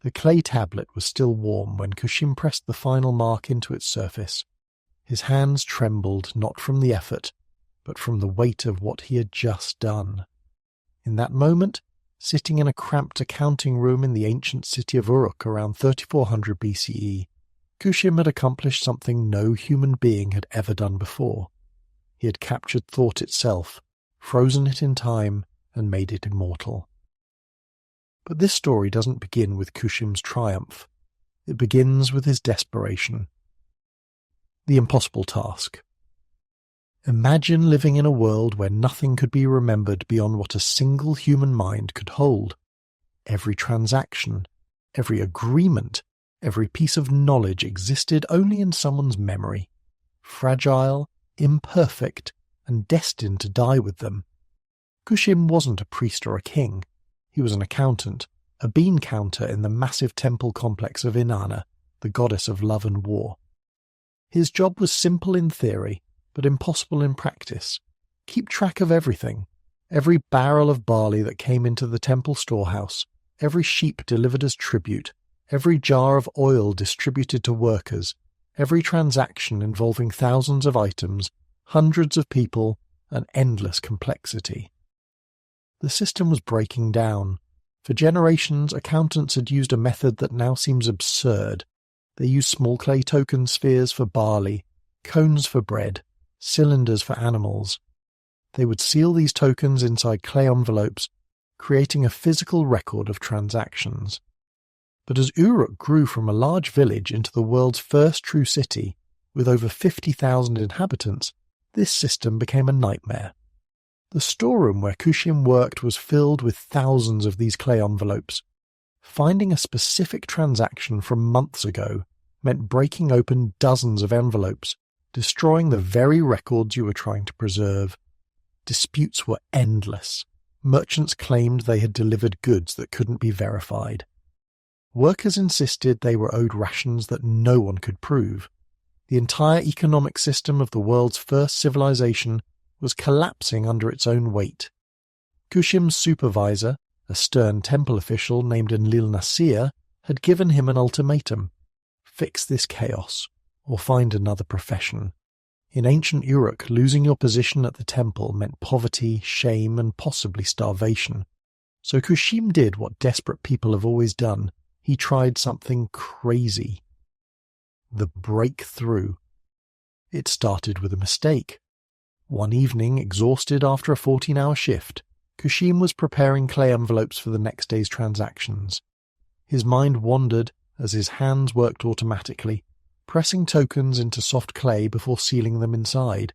The clay tablet was still warm when Kushim pressed the final mark into its surface. His hands trembled not from the effort, but from the weight of what he had just done. In that moment, sitting in a cramped accounting room in the ancient city of Uruk around 3400 BCE, Kushim had accomplished something no human being had ever done before. He had captured thought itself, frozen it in time, and made it immortal. But this story doesn't begin with Kushim's triumph. It begins with his desperation. The impossible task. Imagine living in a world where nothing could be remembered beyond what a single human mind could hold. Every transaction, every agreement, every piece of knowledge existed only in someone's memory, fragile, imperfect, and destined to die with them. Kushim wasn't a priest or a king. He was an accountant, a bean counter in the massive temple complex of Inanna, the goddess of love and war. His job was simple in theory, but impossible in practice. Keep track of everything. Every barrel of barley that came into the temple storehouse, every sheep delivered as tribute, every jar of oil distributed to workers, every transaction involving thousands of items, hundreds of people, and endless complexity. The system was breaking down. For generations, accountants had used a method that now seems absurd. They used small clay token spheres for barley, cones for bread, cylinders for animals. They would seal these tokens inside clay envelopes, creating a physical record of transactions. But as Uruk grew from a large village into the world's first true city, with over 50,000 inhabitants, this system became a nightmare. The storeroom where Kushim worked was filled with thousands of these clay envelopes. Finding a specific transaction from months ago meant breaking open dozens of envelopes, destroying the very records you were trying to preserve. Disputes were endless. Merchants claimed they had delivered goods that couldn't be verified. Workers insisted they were owed rations that no one could prove. The entire economic system of the world's first civilization was collapsing under its own weight. Kushim's supervisor, a stern temple official named Enlil Nasir, had given him an ultimatum: fix this chaos, or find another profession. In ancient Uruk, losing your position at the temple meant poverty, shame, and possibly starvation. So Kushim did what desperate people have always done. He tried something crazy. The breakthrough. It started with a mistake. One evening, exhausted after a 14-hour shift, Kushim was preparing clay envelopes for the next day's transactions. His mind wandered as his hands worked automatically, pressing tokens into soft clay before sealing them inside.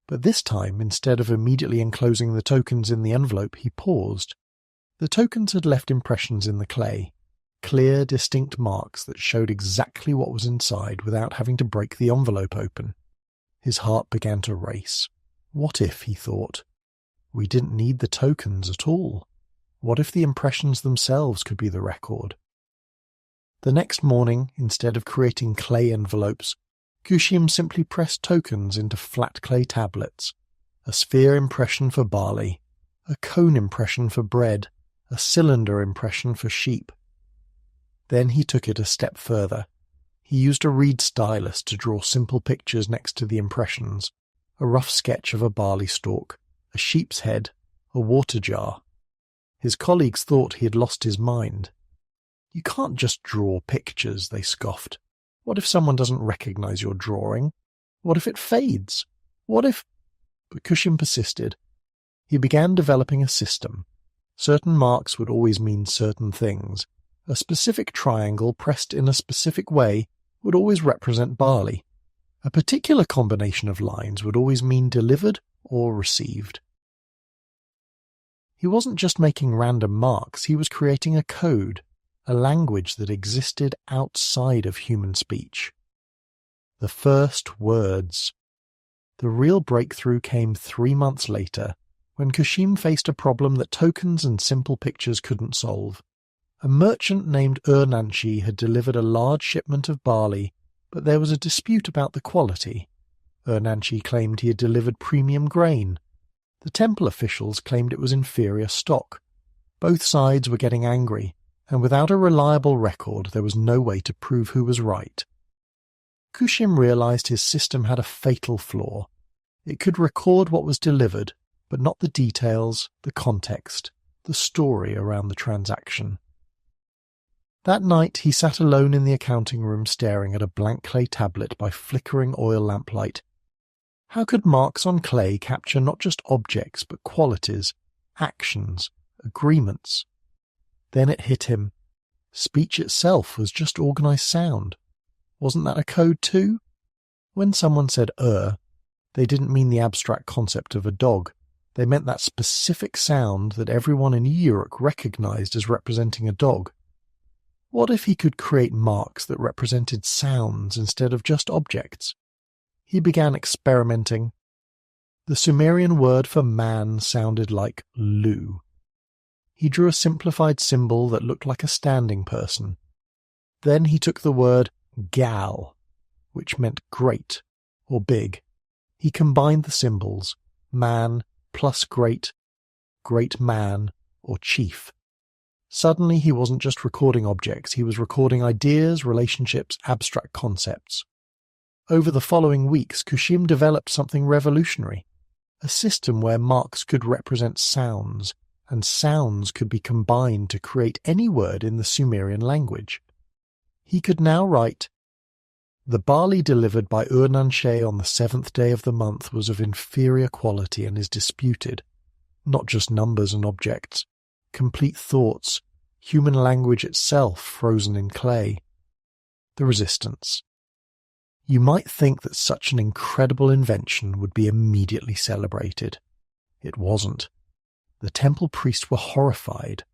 But this time, instead of immediately enclosing the tokens in the envelope, he paused. The tokens had left impressions in the clay, clear, distinct marks that showed exactly what was inside without having to break the envelope open. His heart began to race. What if, he thought, we didn't need the tokens at all? What if the impressions themselves could be the record? The next morning, instead of creating clay envelopes, Kushim simply pressed tokens into flat clay tablets, a sphere impression for barley, a cone impression for bread, a cylinder impression for sheep. Then he took it a step further. He used a reed stylus to draw simple pictures next to the impressions, a rough sketch of a barley stalk, a sheep's head, a water jar. His colleagues thought he had lost his mind. You can't just draw pictures, they scoffed. What if someone doesn't recognize your drawing? What if it fades? What if... But Kushim persisted. He began developing a system. Certain marks would always mean certain things. A specific triangle pressed in a specific way would always represent barley. A particular combination of lines would always mean delivered or received. He wasn't just making random marks, he was creating a code, a language that existed outside of human speech. The first words. The real breakthrough came 3 months later, when Kushim faced a problem that tokens and simple pictures couldn't solve. A merchant named Urnanchi had delivered a large shipment of barley, but there was a dispute about the quality. Urnanchi claimed he had delivered premium grain. The temple officials claimed it was inferior stock. Both sides were getting angry. and without a reliable record there was no way to prove who was right. Kushim realized his system had a fatal flaw. It could record what was delivered, but not the details, the context, the story around the transaction. That night he sat alone in the accounting room staring at a blank clay tablet by flickering oil lamplight. How could marks on clay capture not just objects but qualities, actions, agreements? Then it hit him. Speech itself was just organized sound. Wasn't that a code too? When someone said they didn't mean the abstract concept of a dog. They meant that specific sound that everyone in Uruk recognized as representing a dog. What if he could create marks that represented sounds instead of just objects? He began experimenting. The Sumerian word for man sounded like lu. He drew a simplified symbol that looked like a standing person. Then he took the word gal, which meant great or big. He combined the symbols, man plus great, great man or chief. Suddenly he wasn't just recording objects, he was recording ideas, relationships, abstract concepts. Over the following weeks, Kushim developed something revolutionary, a system where marks could represent sounds, and sounds could be combined to create any word in the Sumerian language. He could now write, "The barley delivered by Ur-Nanshe on the 7th day of the month was of inferior quality and is disputed, not just numbers and objects, complete thoughts, human language itself frozen in clay." The resistance. You might think that such an incredible invention would be immediately celebrated. It wasn't. The temple priests were horrified.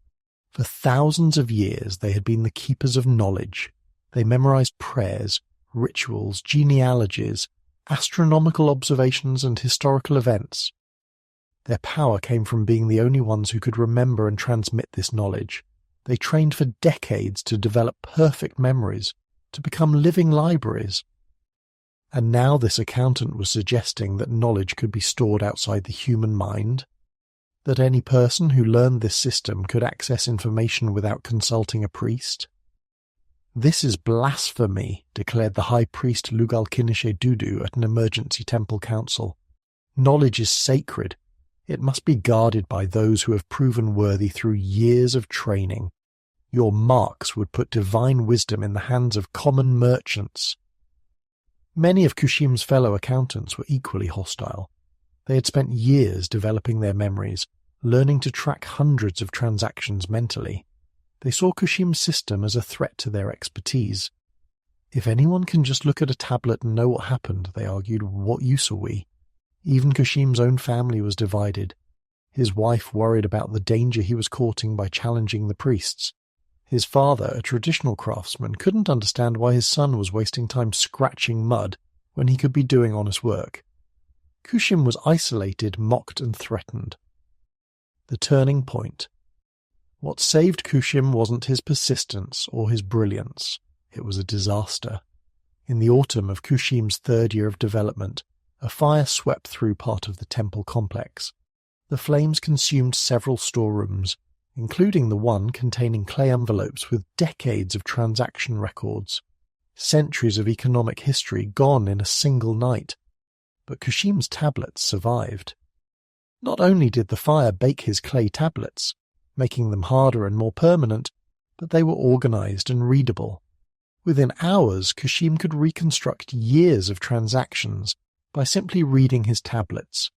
For thousands of years they had been the keepers of knowledge. They memorized prayers, rituals, genealogies, astronomical observations and historical events. Their power came from being the only ones who could remember and transmit this knowledge. They trained for decades to develop perfect memories, to become living libraries. And now this accountant was suggesting that knowledge could be stored outside the human mind, that any person who learned this system could access information without consulting a priest. "This is blasphemy," declared the high priest Lugal-Kinishe Dudu at an emergency temple council. "Knowledge is sacred. It must be guarded by those who have proven worthy through years of training. Your marks would put divine wisdom in the hands of common merchants." Many of Kushim's fellow accountants were equally hostile. They had spent years developing their memories, learning to track hundreds of transactions mentally. They saw Kushim's system as a threat to their expertise. If anyone can just look at a tablet and know what happened, they argued, what use are we? Even Kushim's own family was divided. His wife worried about the danger he was courting by challenging the priests. His father, a traditional craftsman, couldn't understand why his son was wasting time scratching mud when he could be doing honest work. Kushim was isolated, mocked and threatened. The turning point. What saved Kushim wasn't his persistence or his brilliance. It was a disaster. In the autumn of Kushim's 3rd year of development, a fire swept through part of the temple complex. The flames consumed several storerooms, including the one containing clay envelopes with decades of transaction records, centuries of economic history gone in a single night. But Kushim's tablets survived. Not only did the fire bake his clay tablets, making them harder and more permanent, but they were organized and readable. Within hours, Kushim could reconstruct years of transactions by simply reading his tablets.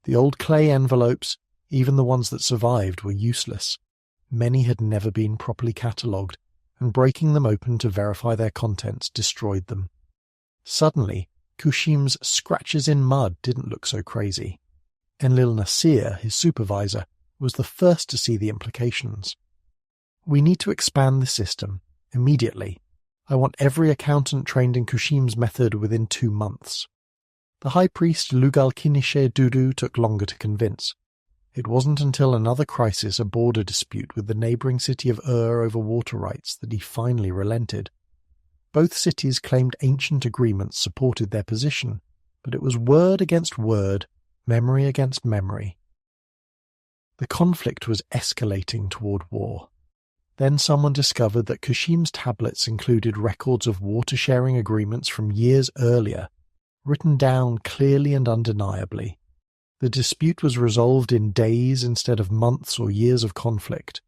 The old clay envelopes, even the ones that survived, were useless. Many had never been properly catalogued, and breaking them open to verify their contents destroyed them. Suddenly, Kushim's scratches in mud didn't look so crazy. Enlil Nasir, his supervisor, was the first to see the implications. "We need to expand the system, immediately. I want every accountant trained in Kushim's method within 2 months." The high priest Lugal-Kinishe Dudu took longer to convince. It wasn't until another crisis, a border dispute with the neighbouring city of over water rights, that he finally relented. Both cities claimed ancient agreements supported their position, but it was word against word, memory against memory. The conflict was escalating toward war. Then someone discovered that Kushim's tablets included records of water-sharing agreements from years earlier, written down clearly and undeniably. The dispute was resolved in days instead of months or years of conflict.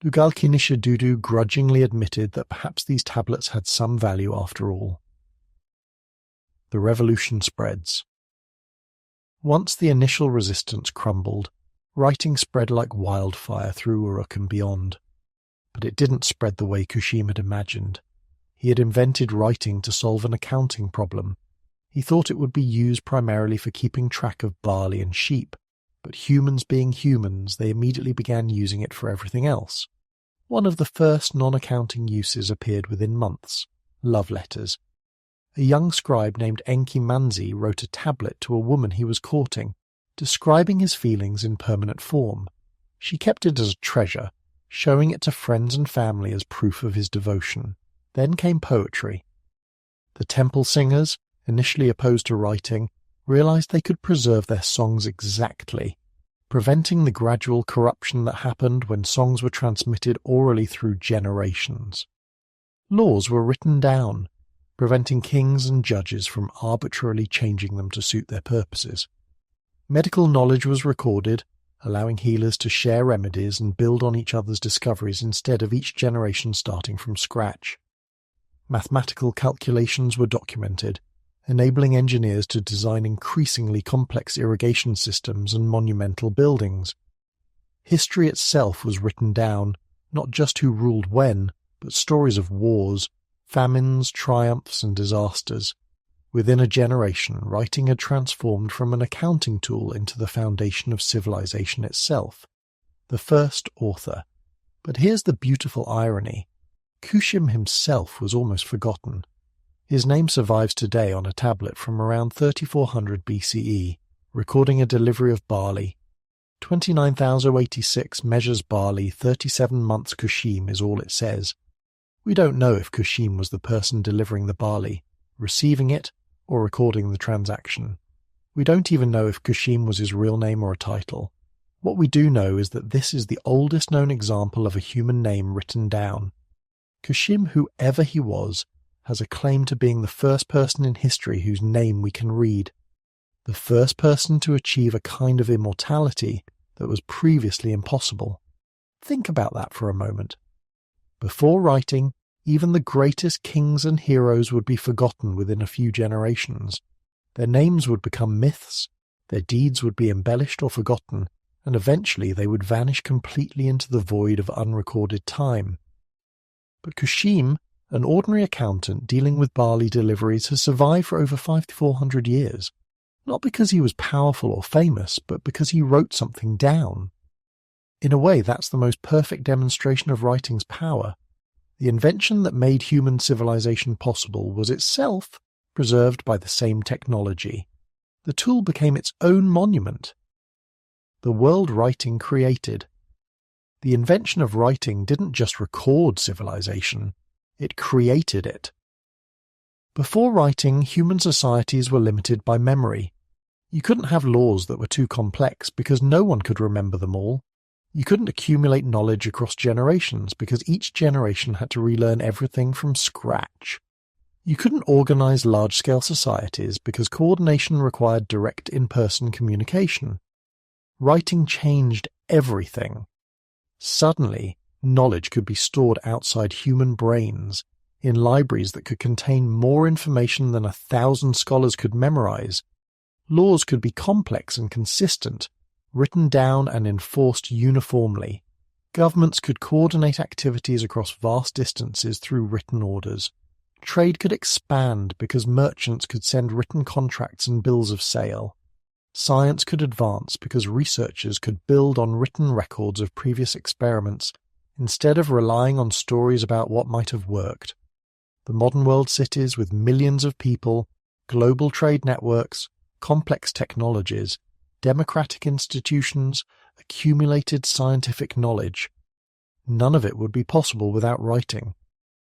Lugalkinisha Dudu grudgingly admitted that perhaps these tablets had some value after all. The revolution spreads. Once the initial resistance crumbled, writing spread like wildfire through Uruk and beyond. But it didn't spread the way Kushim had imagined. He had invented writing to solve an accounting problem. He thought it would be used primarily for keeping track of barley and sheep, but humans being humans, they immediately began using it for everything else. One of the first non-accounting uses appeared within months: love letters. A young scribe named Enki Manzi wrote a tablet to a woman he was courting, describing his feelings in permanent form. She kept it as a treasure, showing it to friends and family as proof of his devotion. Then came poetry. The temple singers, initially opposed to writing, realized they could preserve their songs exactly, preventing the gradual corruption that happened when songs were transmitted orally through generations. Laws were written down, preventing kings and judges from arbitrarily changing them to suit their purposes. Medical knowledge was recorded, allowing healers to share remedies and build on each other's discoveries instead of each generation starting from scratch. Mathematical calculations were documented, enabling engineers to design increasingly complex irrigation systems and monumental buildings. History itself was written down, not just who ruled when, but stories of wars, famines, triumphs, and disasters. Within a generation, writing had transformed from an accounting tool into the foundation of civilization itself. The first author. But here's the beautiful irony. Kushim himself was almost forgotten. His name survives today on a tablet from around 3400 BCE, recording a delivery of barley. 29,086 measures barley, 37 months Kushim is all it says. We don't know if Kushim was the person delivering the barley, receiving it, or recording the transaction. We don't even know if Kushim was his real name or a title. What we do know is that this is the oldest known example of a human name written down. Kushim, whoever he was, has a claim to being the first person in history whose name we can read, the first person to achieve a kind of immortality that was previously impossible. Think about that for a moment. Before writing, even the greatest kings and heroes would be forgotten within a few generations. Their names would become myths, their deeds would be embellished or forgotten, and eventually they would vanish completely into the void of unrecorded time. But Kushim, an ordinary accountant dealing with barley deliveries, has survived for over 5,400 years, not because he was powerful or famous, but because he wrote something down. In a way, that's the most perfect demonstration of writing's power. The invention that made human civilization possible was itself preserved by the same technology. The tool became its own monument. The world writing created. The invention of writing didn't just record civilization, it created it. Before writing, human societies were limited by memory. You couldn't have laws that were too complex because no one could remember them all. You couldn't accumulate knowledge across generations because each generation had to relearn everything from scratch. You couldn't organize large-scale societies because coordination required direct in-person communication. Writing changed everything. Suddenly, knowledge could be stored outside human brains, in libraries that could contain more information than 1,000 scholars could memorize. Laws could be complex and consistent, written down and enforced uniformly. Governments could coordinate activities across vast distances through written orders. Trade could expand because merchants could send written contracts and bills of sale. Science could advance because researchers could build on written records of previous experiments instead of relying on stories about what might have worked. The modern world cities with millions of people, global trade networks, complex technologies, democratic institutions, accumulated scientific knowledge. None of it would be possible without writing.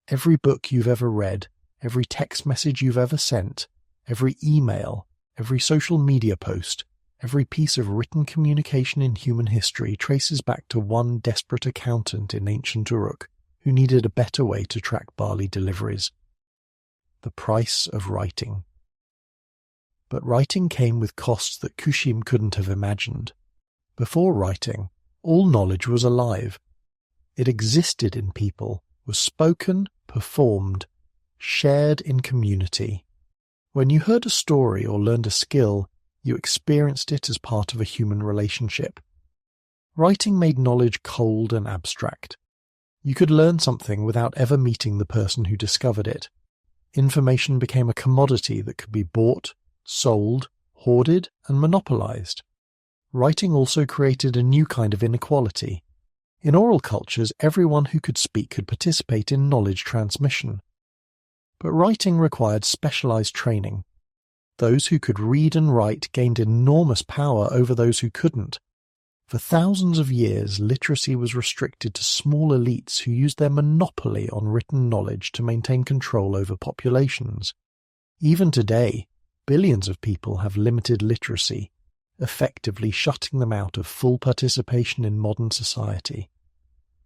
Every book you've ever read, every text message you've ever sent, every email, every social media post, Every piece of written communication in human history traces back to one desperate accountant in ancient Uruk who needed a better way to track barley deliveries. The price of writing. But writing came with costs that Kushim couldn't have imagined. Before writing, all knowledge was alive. It existed in people, was spoken, performed, shared in community. When you heard a story or learned a skill, you experienced it as part of a human relationship. Writing made knowledge cold and abstract. You could learn something without ever meeting the person who discovered it. Information became a commodity that could be bought, sold, hoarded, and monopolized. Writing also created a new kind of inequality. In oral cultures, everyone who could speak could participate in knowledge transmission. But writing required specialized training. Those who could read and write gained enormous power over those who couldn't. For thousands of years, literacy was restricted to small elites who used their monopoly on written knowledge to maintain control over populations. Even today, billions of people have limited literacy, effectively shutting them out of full participation in modern society.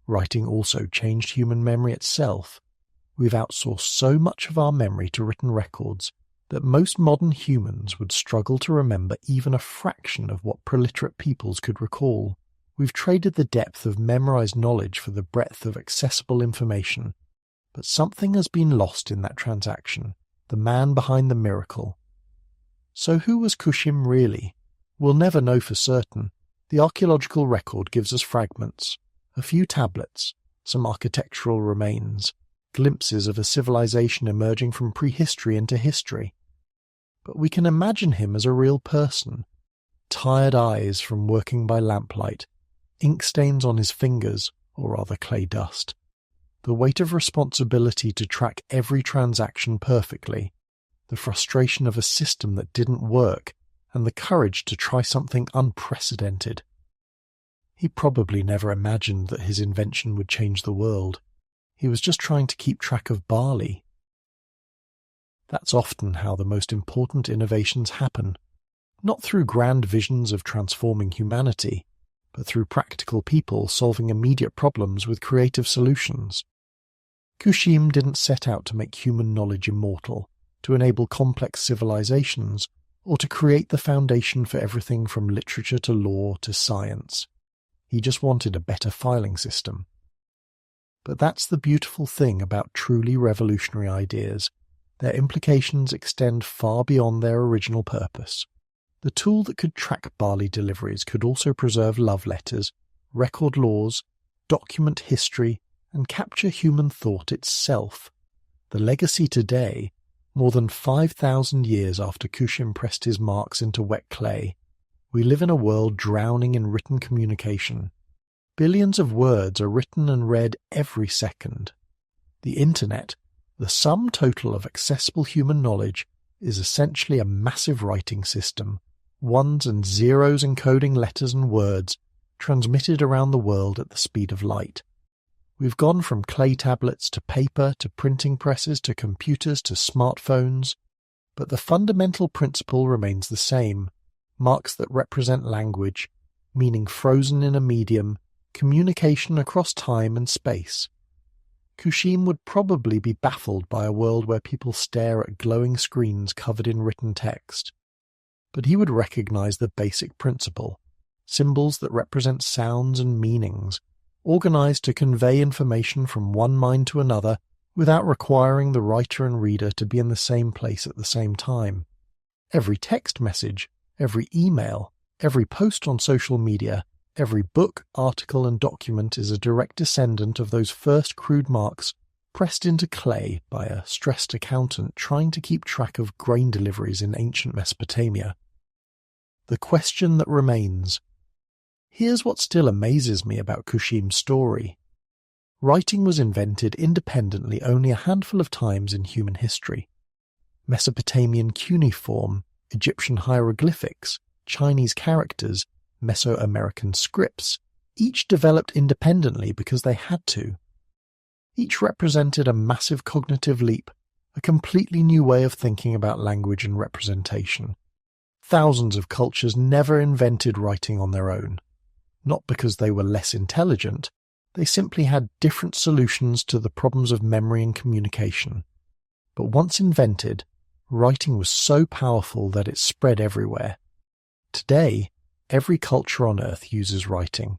Writing also changed human memory itself. We've outsourced so much of our memory to written records that most modern humans would struggle to remember even a fraction of what preliterate peoples could recall. We've traded the depth of memorized knowledge for the breadth of accessible information, but something has been lost in that transaction, the man behind the miracle. So who was Kushim really? We'll never know for certain. The archaeological record gives us fragments, a few tablets, some architectural remains, glimpses of a civilization emerging from prehistory into history. But we can imagine him as a real person. Tired eyes from working by lamplight, ink stains on his fingers, or rather clay dust. The weight of responsibility to track every transaction perfectly, the frustration of a system that didn't work, and the courage to try something unprecedented. He probably never imagined that his invention would change the world. He was just trying to keep track of barley. That's often how the most important innovations happen, not through grand visions of transforming humanity, but through practical people solving immediate problems with creative solutions. Kushim didn't set out to make human knowledge immortal, to enable complex civilizations, or to create the foundation for everything from literature to law to science. He just wanted a better filing system. But that's the beautiful thing about truly revolutionary ideas. Their implications extend far beyond their original purpose. The tool that could track barley deliveries could also preserve love letters, record laws, document history, and capture human thought itself. The legacy today, more than 5,000 years after Kushim pressed his marks into wet clay, we live in a world drowning in written communication. Billions of words are written and read every second. The Internet, the sum total of accessible human knowledge, is essentially a massive writing system, ones and zeros encoding letters and words, transmitted around the world at the speed of light. We've gone from clay tablets to paper to printing presses to computers to smartphones, but the fundamental principle remains the same: marks that represent language, meaning frozen in a medium, communication across time and space. Kushim would probably be baffled by a world where people stare at glowing screens covered in written text. But he would recognize the basic principle: symbols that represent sounds and meanings, organized to convey information from one mind to another without requiring the writer and reader to be in the same place at the same time. Every text message, every email, every post on social media, every book, article, and document is a direct descendant of those first crude marks pressed into clay by a stressed accountant trying to keep track of grain deliveries in ancient Mesopotamia. The question that remains. Here's what still amazes me about Kushim's story. Writing was invented independently only a handful of times in human history. Mesopotamian cuneiform, Egyptian hieroglyphics, Chinese characters, Mesoamerican scripts, each developed independently because they had to. Each represented a massive cognitive leap, a completely new way of thinking about language and representation. Thousands of cultures never invented writing on their own. Not because they were less intelligent, they simply had different solutions to the problems of memory and communication. But once invented, writing was so powerful that it spread everywhere. Today, every culture on Earth uses writing.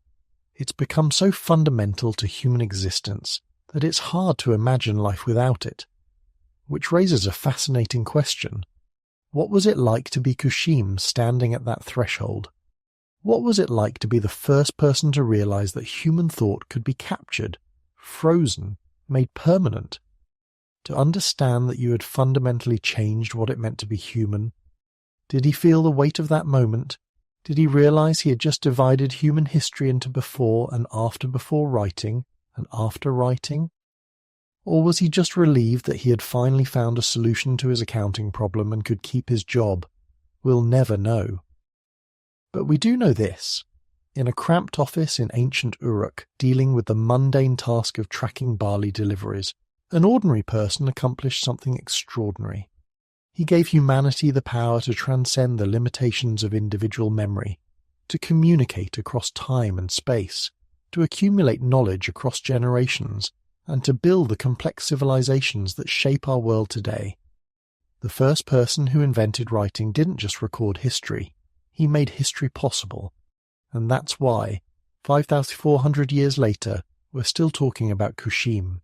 It's become so fundamental to human existence that it's hard to imagine life without it. Which raises a fascinating question. What was it like to be Kushim standing at that threshold? What was it like to be the first person to realize that human thought could be captured, frozen, made permanent? To understand that you had fundamentally changed what it meant to be human? Did he feel the weight of that moment? Did he realize he had just divided human history into before writing, and after writing? Or was he just relieved that he had finally found a solution to his accounting problem and could keep his job? We'll never know. But we do know this. In a cramped office in ancient Uruk, dealing with the mundane task of tracking barley deliveries, an ordinary person accomplished something extraordinary. He gave humanity the power to transcend the limitations of individual memory, to communicate across time and space, to accumulate knowledge across generations, and to build the complex civilizations that shape our world today. The first person who invented writing didn't just record history, he made history possible. And that's why, 5,400 years later, we're still talking about Kushim.